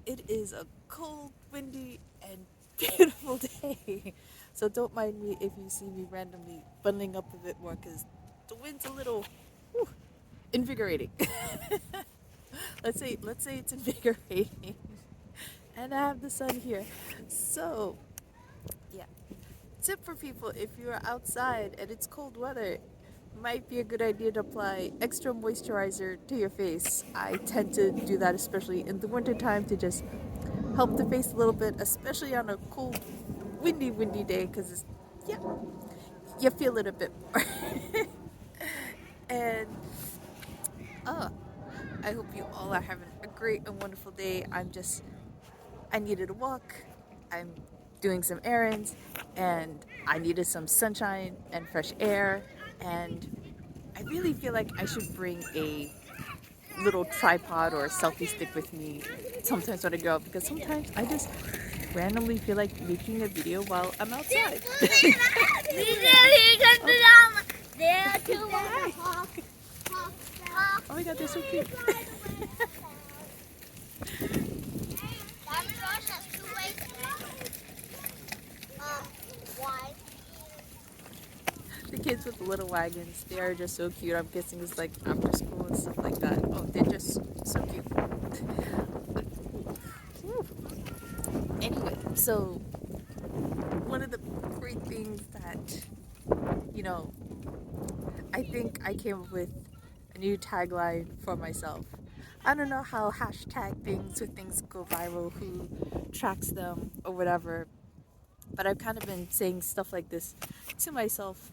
it is a cold, windy, and beautiful day. So don't mind me if you see me randomly bundling up a bit more because the wind's a little whew, invigorating. Let's say it's invigorating, and I have the sun here. So yeah, tip for people: if you're outside and it's cold weather, might be a good idea to apply extra moisturizer to your face. I tend to do that, especially in the winter time, to just help the face a little bit, especially on a cold, windy day, because yeah, you feel it a bit more. And uh, I hope you all are having a great and wonderful day. I needed a walk. I'm doing some errands, and I needed some sunshine and fresh air. And I really feel like I should bring a little tripod or a selfie stick with me sometimes when I go out, because sometimes I just randomly feel like making a video while I'm outside. Oh my god, they're so cute. The kids with the little wagons, they are just so cute. I'm guessing it's like after school and stuff like that. Oh, they're just so cute. Anyway, so one of the great things that, you know, I think I came up with a new tagline for myself. I don't know how hashtag things with things go viral, who tracks them or whatever, but I've kind of been saying stuff like this to myself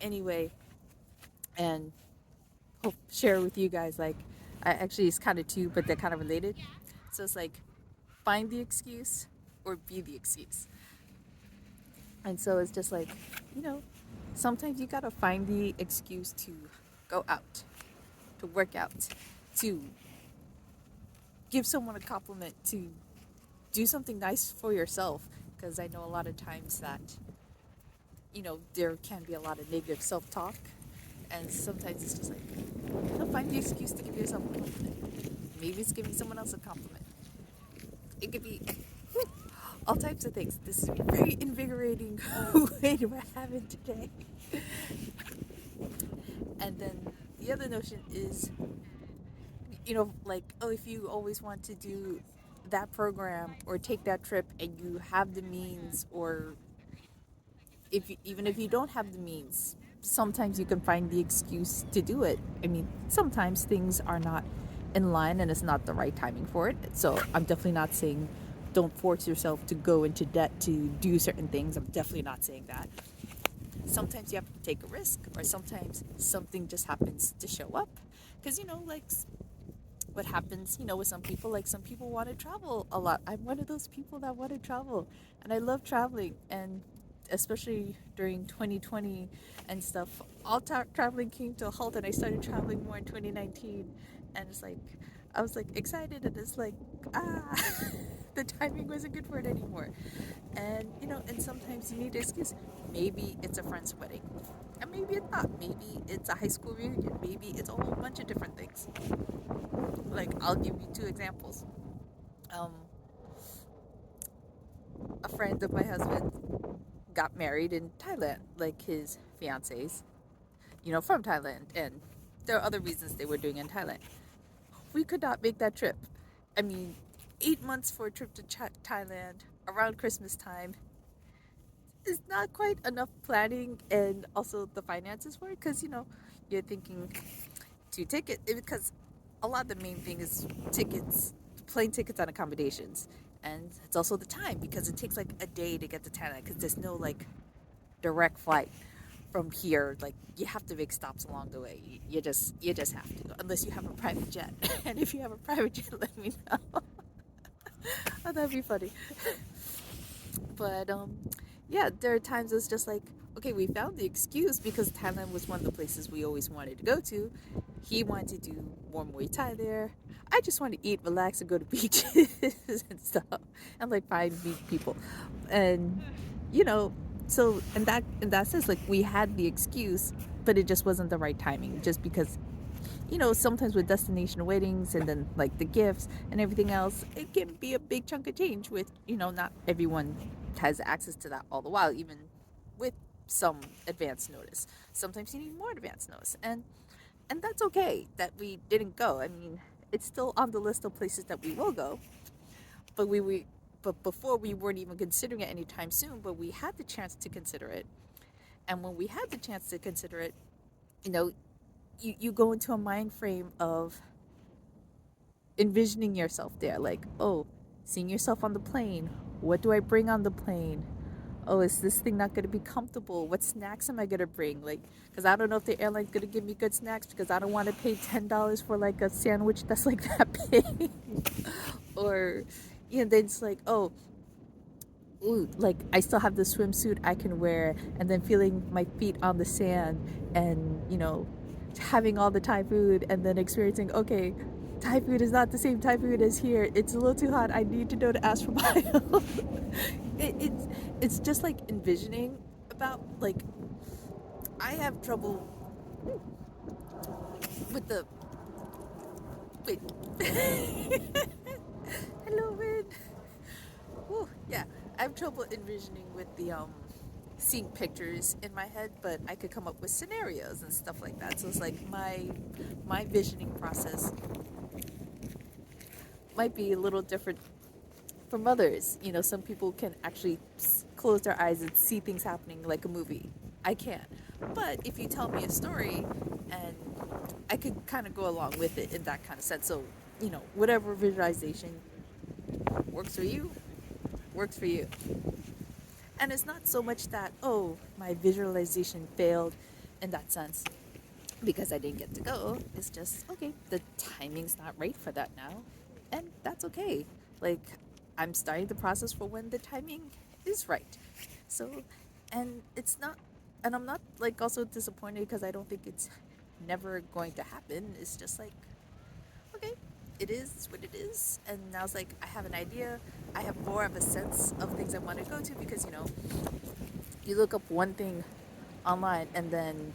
anyway, and hope share with you guys. Like, I actually it's kind of two, but they're kind of related. So it's like find the excuse or be the excuse. And so it's just like, you know, sometimes you gotta find the excuse to go out, to work out, to give someone a compliment, to do something nice for yourself. Because I know a lot of times that, you know, there can be a lot of negative self talk. And sometimes it's just like, you know, find the excuse to give yourself a compliment. Maybe it's giving someone else a compliment. It could be all types of things. This is a very invigorating way we're having today. And then the other notion is, you know, like, oh, if you always want to do that program or take that trip and you have the means, or if you, even if you don't have the means, sometimes you can find the excuse to do it. I mean, sometimes things are not in line and it's not the right timing for it. So I'm definitely not saying don't force yourself to go into debt to do certain things. I'm definitely not saying that. Sometimes you have to take a risk, or sometimes something just happens to show up. Because, you know, like what happens, you know, with some people, like some people want to travel a lot. I'm one of those people that want to travel, and I love traveling. And especially during 2020 and stuff, all traveling came to a halt, and I started traveling more in 2019. And it's like, I was like excited, and it's like, ah, the timing wasn't good for it anymore. And, you know, and sometimes you need an excuse. Maybe it's a friend's wedding, and maybe it's not. Maybe it's a high school reunion. Maybe it's a whole bunch of different things. Like, I'll give you two examples. Um, a friend of my husband got married in Thailand, like his fiance's, you know, from Thailand, and there are other reasons they were doing it in Thailand. We could not make that trip. I mean, 8 months for a trip to Thailand around Christmas time is not quite enough planning, and also the finances for it, because, you know, you're thinking to ticket, because a lot of the main thing is tickets, plane tickets and accommodations. And it's also the time, because it takes like a day to get to Thailand, because there's no like direct flight from here. Like, you have to make stops along the way. You just have to, unless you have a private jet. And if you have a private jet, let me know. Oh, that'd be funny. But yeah, there are times it's just like, okay, we found the excuse because Thailand was one of the places we always wanted to go to. He wanted to do more Muay Thai there. I just want to eat, relax, and go to beaches and stuff, and like find beach people, and you know, so in that sense, like, we had the excuse, but it just wasn't the right timing, just because sometimes with destination weddings and then like the gifts and everything else, it can be a big chunk of change with, not everyone has access to that all the while, even with some advance notice. Sometimes you need more advance notice. And that's okay that we didn't go. I mean, it's still on the list of places that we will go, but but before we weren't even considering it anytime soon, but we had the chance to consider it. And when we had the chance to consider it, you know, you go into a mind frame of envisioning yourself there, like, oh, seeing yourself on the plane. What do I bring on the plane? Oh, is this thing not going to be comfortable? What snacks am I going to bring? Like, because I don't know if the airline's going to give me good snacks, because I don't want to pay $10 for like a sandwich that's like that big. Or, then it's like, oh, ooh, like I still have the swimsuit I can wear, and then feeling my feet on the sand, and having all the Thai food, and then experiencing, okay, Thai food is not the same Thai food as here. It's a little too hot. I need to know to ask for my help. It's just like envisioning about, like, I have trouble with the wait. Hello, Rin. Whew, yeah, I have trouble envisioning with the seeing pictures in my head, but I could come up with scenarios and stuff like that. So it's like my visioning process might be a little different from others. Some people can actually close their eyes and see things happening like a movie. I can't. But if you tell me a story, and I could kind of go along with it in that kind of sense. So, whatever visualization works for you, works for you. And it's not so much that, oh, my visualization failed in that sense because I didn't get to go. It's just, okay, the timing's not right for that now. And that's okay. Like, I'm starting the process for when the timing is right. So, and it's not, and I'm not like also disappointed because I don't think it's never going to happen. It's just like, okay, it is what it is. And now it's like, I have an idea. I have more of a sense of things I want to go to because, you look up one thing online, and then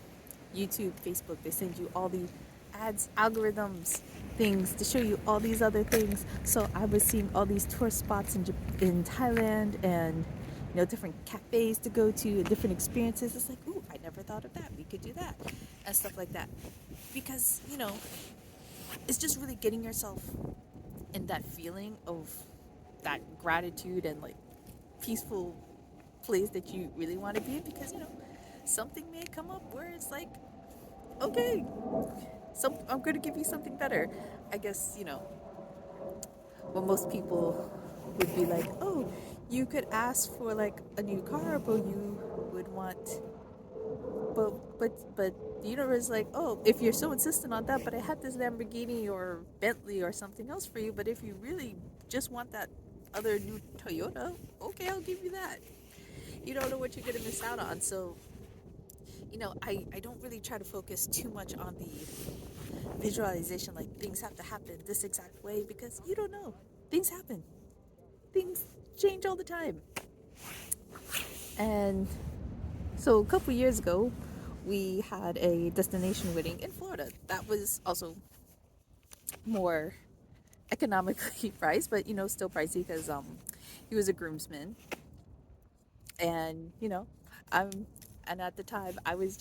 YouTube, Facebook, they send you all the ads, algorithms, things to show you all these other things. So I was seeing all these tourist spots in Thailand, and different cafes to go to and different experiences. It's like, ooh, I never thought of that. We could do that and stuff like that. Because, it's just really getting yourself in that feeling of that gratitude and like peaceful place that you really want to be in, because something may come up where it's like, okay, I'm going to give you something better. I guess what most people would be like, oh, you could ask for like a new car, but you would want, but the universe is like, oh, if you're so insistent on that, but I had this Lamborghini or Bentley or something else for you. But if you really just want that other new Toyota, okay, I'll give you that. You don't know what you're gonna miss out on. So I don't really try to focus too much on the visualization, like things have to happen this exact way, because you don't know. Things happen. Things change all the time. And so a couple years ago, we had a destination wedding in Florida. That was also more economically priced, but still pricey because he was a groomsman, and I'm and at the time I was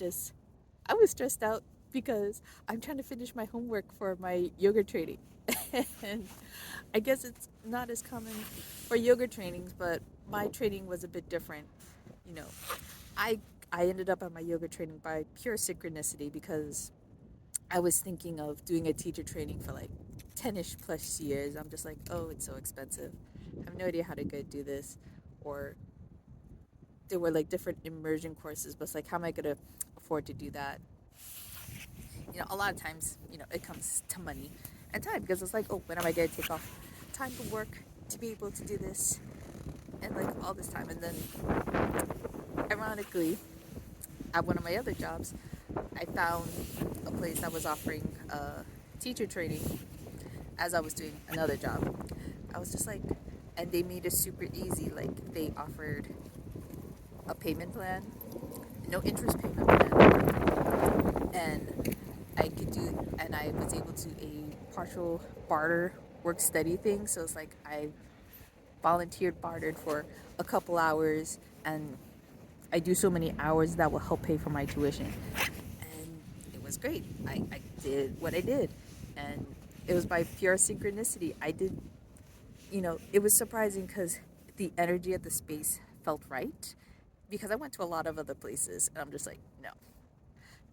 stressed out because I'm trying to finish my homework for my yoga training. And I guess it's not as common for yoga trainings, but my training was a bit different. You know, I I ended up at my yoga training by pure synchronicity because I was thinking of doing a teacher training for like 10ish plus years. I'm just like, oh, it's so expensive. I have no idea how to go do this. Or there were like different immersion courses, but it's like, how am I going to afford to do that? A lot of times, it comes to money and time, because it's like, oh, when am I going to take off time from work to be able to do this? And like all this time. And then, ironically, at one of my other jobs, I found a place that was offering teacher training as I was doing another job. I was just like, and they made it super easy. Like, they offered a payment plan, no interest payment plan, and I could do, and I was able to a partial barter work study thing. So it's like I volunteered, bartered for a couple hours, and I do so many hours that will help pay for my tuition. And it was great. I did what I did, and it was by pure synchronicity. I did, it was surprising because the energy of the space felt right. Because I went to a lot of other places, and I'm just like, no,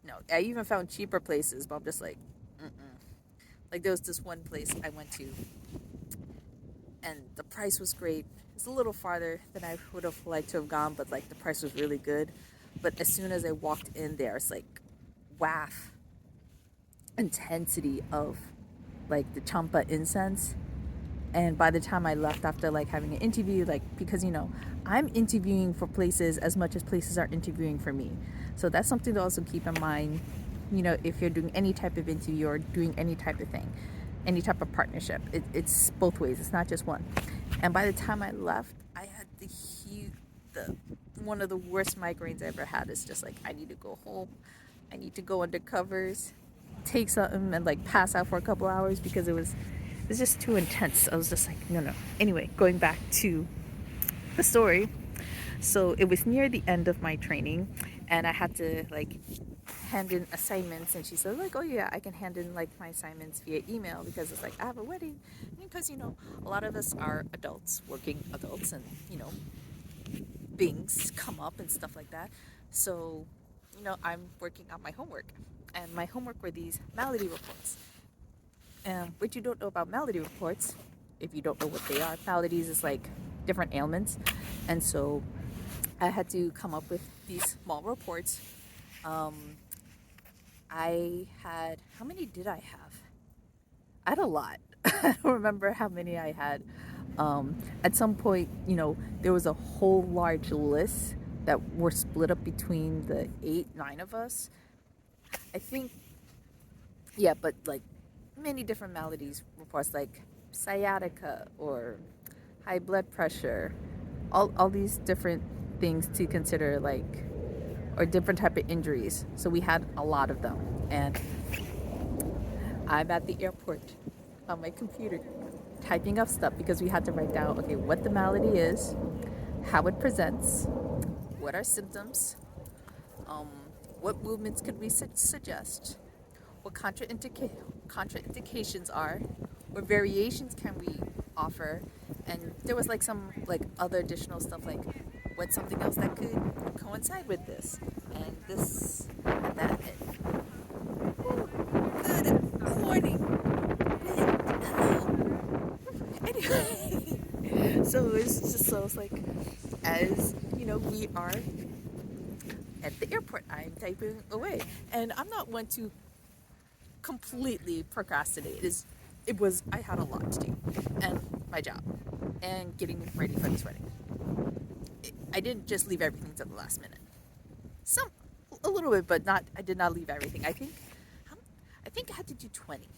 no. I even found cheaper places, but I'm just like, mm-mm. Like there was this one place I went to, and the price was great. It's a little farther than I would have liked to have gone, but like the price was really good. But as soon as I walked in there, it's like, waff, intensity of like the champa incense. And by the time I left after like having an interview, like because I'm interviewing for places as much as places are interviewing for me. So that's something to also keep in mind, if you're doing any type of interview or doing any type of thing, any type of partnership. It's both ways. It's not just one. And by the time I left, I had the one of the worst migraines I ever had. It's just like I need to go home. I need to go under covers, take something, and like pass out for a couple hours because it's just too intense. I was just like, no. Anyway, going back to the story. So it was near the end of my training, and I had to like hand in assignments, and she said like, oh yeah, I can hand in like my assignments via email because it's like I have a wedding. Because a lot of us are adults, working adults, and things come up and stuff like that. So I'm working on my homework, and my homework were these malady reports. What you don't know about malady reports, if you don't know what they are, maladies is like different ailments. And so I had to come up with these small reports. I had, how many did I have? I had a lot. I don't remember how many I had. At some point, there was a whole large list that were split up between the 8, 9 of us. I think, yeah, but like many different maladies reports, like sciatica or high blood pressure, all these different things to consider, like, or different type of injuries. So we had a lot of them, and I'm at the airport on my computer typing up stuff because we had to write down, okay, what the malady is, how it presents, what are symptoms, um, what movements could we suggest, what contraindications are, what variations can we offer, and there was like some like other additional stuff, like what's something else that could coincide with this and this and that. Good morning. Hello. Anyway, so it's like, as we are at the airport, I'm typing away, and I'm not one to completely procrastinate. I had a lot to do, and my job, and getting ready for this wedding. I didn't just leave everything to the last minute. A little bit, but not. I did not leave everything. I think I had to do 20.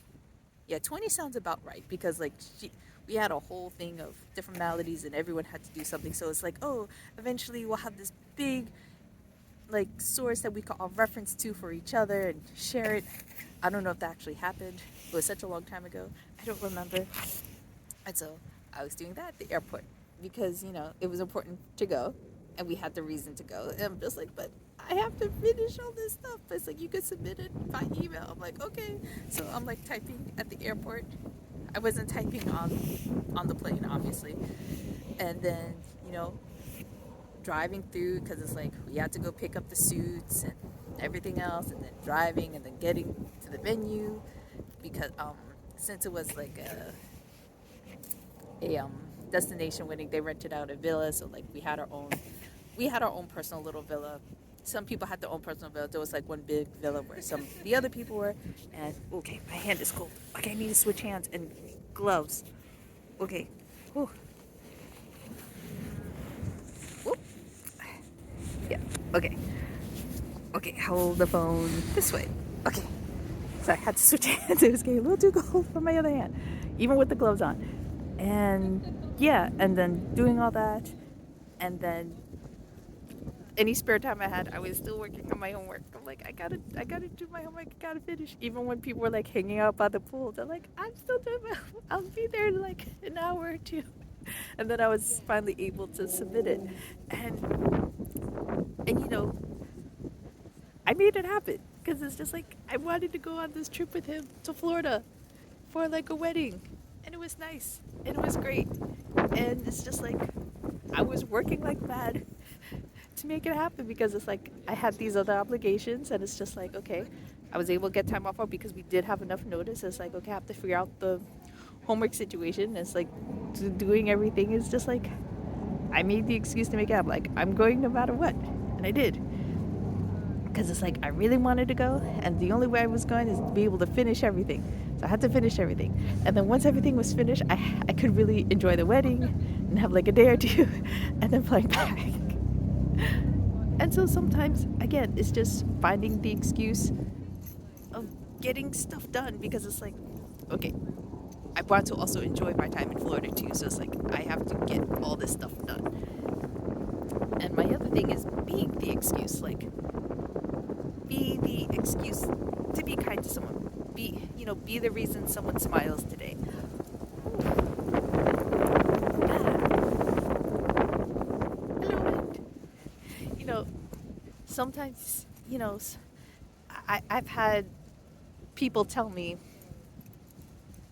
Yeah, 20 sounds about right because like we had a whole thing of different maladies and everyone had to do something. So it's like, oh, eventually we'll have this big like source that we can all reference to for each other and share it. I don't know if that actually happened. It was such a long time ago. I don't remember. And so I was doing that at the airport because, it was important to go and we had the reason to go. And I'm just like, but I have to finish all this stuff. But it's like, you could submit it by email. I'm like, okay. So I'm like typing at the airport. I wasn't typing on the plane, obviously. And then, driving through because it's like we had to go pick up the suits and everything else, and then driving and then getting to the venue because since it was like a destination wedding, they rented out a villa, so like we had our own personal little villa. Some people had their own personal villa. There was like one big villa where the other people were. And okay, my hand is cold. Okay, I need to switch hands and gloves. Okay. Whew. Whoop. Yeah. Okay. Okay, hold the phone this way. Okay. So I had to switch hands. It was getting a little too cold for my other hand, even with the gloves on. And yeah, and then doing all that, and then any spare time I had, I was still working on my homework. I'm like, I gotta do my homework. I gotta finish. Even when people were like hanging out by the pool, they're like, I'm still doing my. I'll be there in like an hour or two, and then I was finally able to submit it, and I made it happen because it's just like I wanted to go on this trip with him to Florida for like a wedding, and it was nice and it was great, and it's just like I was working like mad to make it happen because it's like I had these other obligations, and it's just like okay, I was able to get time off because we did have enough notice. It's like okay, I have to figure out the homework situation. It's like doing everything is just like I made the excuse to make it happen. Like I'm going no matter what, and I did because it's like I really wanted to go, and the only way I was going is to be able to finish everything. So I had to finish everything, and then once everything was finished, I could really enjoy the wedding and have like a day or two, and then fly back. And so sometimes, again, it's just finding the excuse of getting stuff done because it's like, okay, I want to also enjoy my time in Florida too. So it's like I have to get all this stuff done. And my other thing is being the excuse, like be the excuse to be kind to someone. Be the reason someone smiles today. Hello. Sometimes, I've had people tell me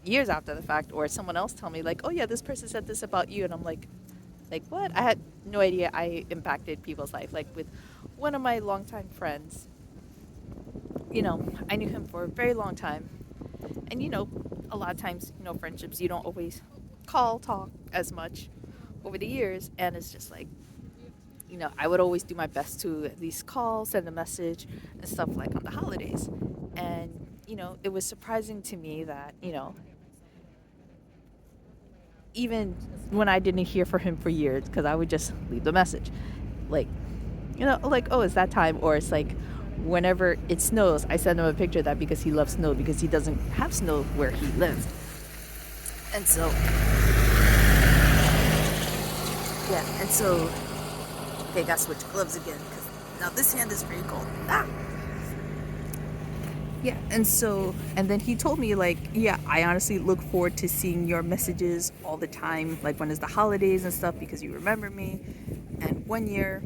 years after the fact, or someone else tell me like, oh yeah, this person said this about you, and I'm like what? I had no idea I impacted people's life. Like with one of my longtime friends, I knew him for a very long time, and a lot of times, friendships you don't always talk as much over the years, and it's just like I would always do my best to at least call, send a message, and stuff like on the holidays. And, it was surprising to me that, even when I didn't hear from him for years, because I would just leave the message, like, like, oh, it's that time. Or it's like, whenever it snows, I send him a picture of that because he loves snow, because he doesn't have snow where he lives. And so, yeah, and so, okay, gotta switch gloves again, because now this hand is very cold. Ah! Yeah, and then he told me, like, yeah, I honestly look forward to seeing your messages all the time, like when it's the holidays and stuff, because you remember me. And one year,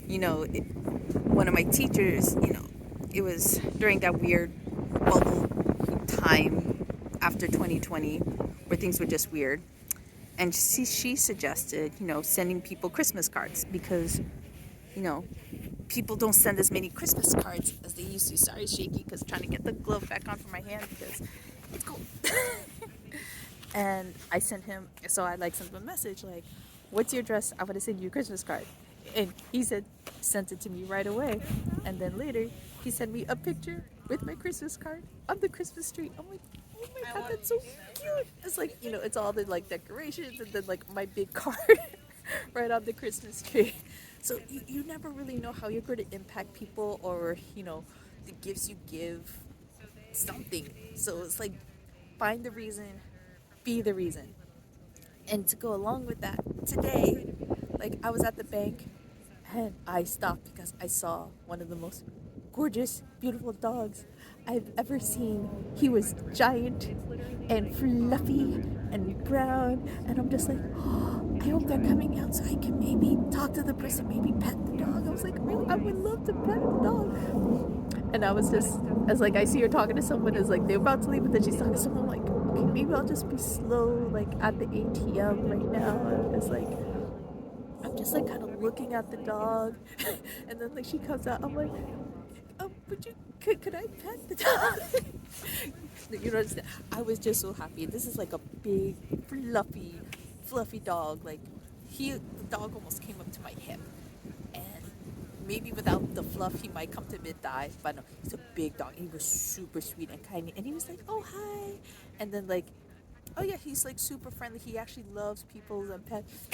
you know, it, one of my teachers, it was during that weird bubble time after 2020 where things were just weird. And she suggested, sending people Christmas cards because, you know, people don't send as many Christmas cards as they used to. Sorry, shaky, because trying to get the glove back on for my hand because it's cold. And I sent him, so I sent him a message like, "What's your address? I want to send you a Christmas card." And he sent it to me right away. And then later, he sent me a picture with my Christmas card on the Christmas tree. I'm like, oh my god, that's so cute. It's like, it's all the decorations, and then my big card right on the Christmas tree. So you never really know how you're going to impact people, or the gifts you give, something. So it's like, find the reason, be the reason. And to go along with that, today, I was at the bank, and I stopped because I saw one of the most gorgeous, beautiful dogs I've ever seen. He was giant and fluffy and brown, and I'm just like, oh, I hope they're coming out so I can maybe talk to the person, maybe pet the dog. I was like, really, I would love to pet the dog. And I was just, as I see her talking to someone, as they're about to leave, but then she's talking to someone, I'm like, okay, maybe I'll just be slow, at the ATM right now. And it's like, I'm just kind of looking at the dog, and then she comes out. I'm like, would you? Could I pet the dog? You know, I was just so happy. This is a big, fluffy dog. The dog almost came up to my hip, and maybe without the fluff, he might come to mid thigh. But no, he's a big dog. He was super sweet and kind, and he was like, "Oh hi," and then oh yeah, he's super friendly. He actually loves people and pets.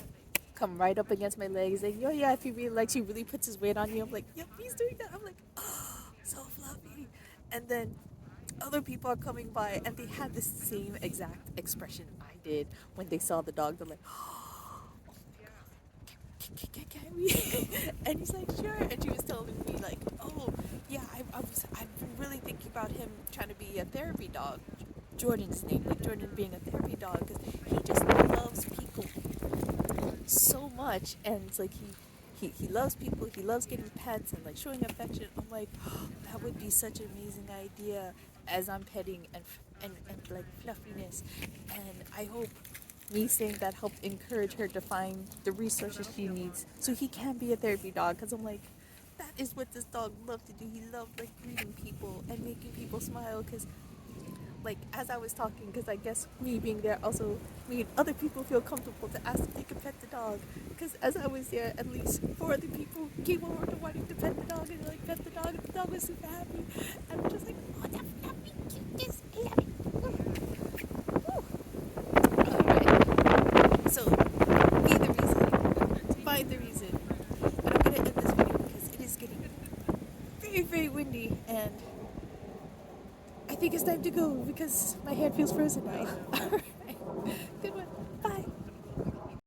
Come right up against my legs, like, "Yo, yeah, if he really likes you, really puts his weight on you." I'm like, "Yep, he's doing that." I'm like, "Oh, so fluffy." And then other people are coming by, and they had the same exact expression I did when they saw the dog. They're like, "Oh my god, can we? And he's like, sure. And she was telling me like, oh yeah, I've been really thinking about him trying to be a therapy dog. Jordan's name, like Jordan being a therapy dog, because he just loves people so much, and it's like he loves people, he loves getting pets and like showing affection. I'm like, oh, that would be such an amazing idea as I'm petting and like fluffiness. And I hope me saying that helped encourage her to find the resources she needs so he can be a therapy dog, because I'm like, that is what this dog loved to do. He loved like greeting people and making people smile, because like as I was talking, because I guess me being there also made other people feel comfortable to ask if they could pet the dog. Because as I was there, at least 4 other people came over to wanting to pet the dog, and like pet the dog, and the dog was super happy. And I'm just like, oh, that fluffy cuteness, I love it. Alright, so be the reason, find the reason. And I'm gonna end this video because it is getting very, very windy, and I think it's time to go because my hand feels frozen now.